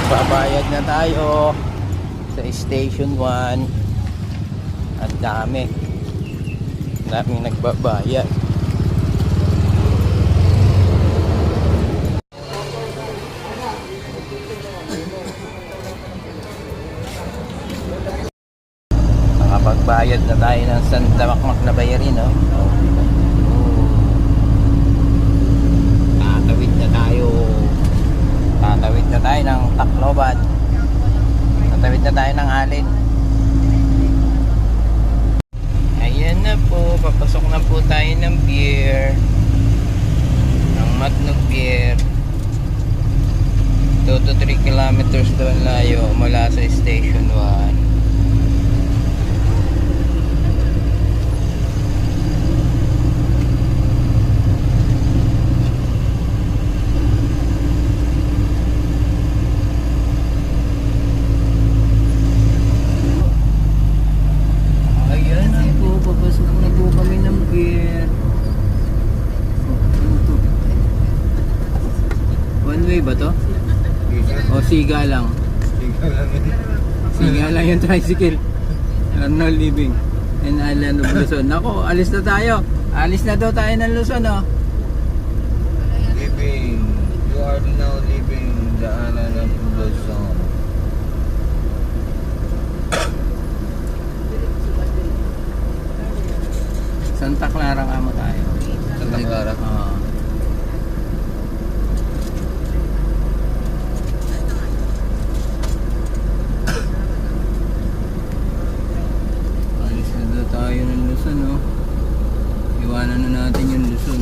Babayad na tayo sa station 1. Ang daming nagbabayad. Nakapagbayad na tayo ng Santa Makmak na bayarin, no? Tatawid na tayo. Tatawid na tayo ng Tacloban. Tatawid na tayo ng Alin. Ayan na po, papasok na po tayo ng pier. Ng Matnog Pier. 2 to 3 kilometers doon layo mula sa station 1. One way ba to? O siga lang? Siga lang yung tricycle. Arnold Living and Island of Luzon. Nako, alis na tayo. Alis na daw tayo ng Luzon, oh. Living. You are now living the island of Luzon. Santa Clara nga mo tayo. Santa Clara? Oo. Alis na daw tayo ng Luzon, oh. Iwanan na natin yung Luzon.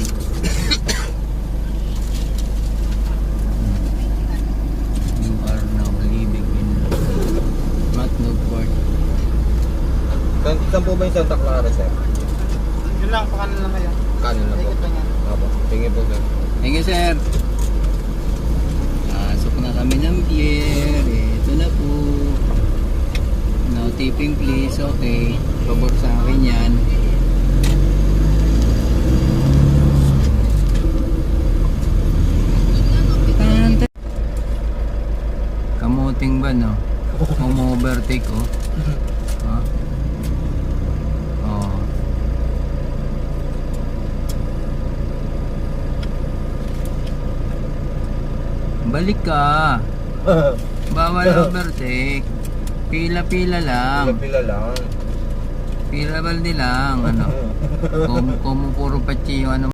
You are now living in Luzon. Matnog Port. Saan po ba yung Santa Clara, sir? Yun lang, pakanan lang kayo. Kanin lang po. Ikot lang yan. Opo. Tingin po, sir. Thank you, sir. Pasok na kami ng pier. Ito na po. No tipping please. Okay. Pabor sa akin yan. Kamuting ba, no? Overtake, oh. Ha? Oh. Balik ka. Bawal overtake. Pila-pila lang. Pila lang. Pila balde lang. Ano? Kung puro patsi yung ano.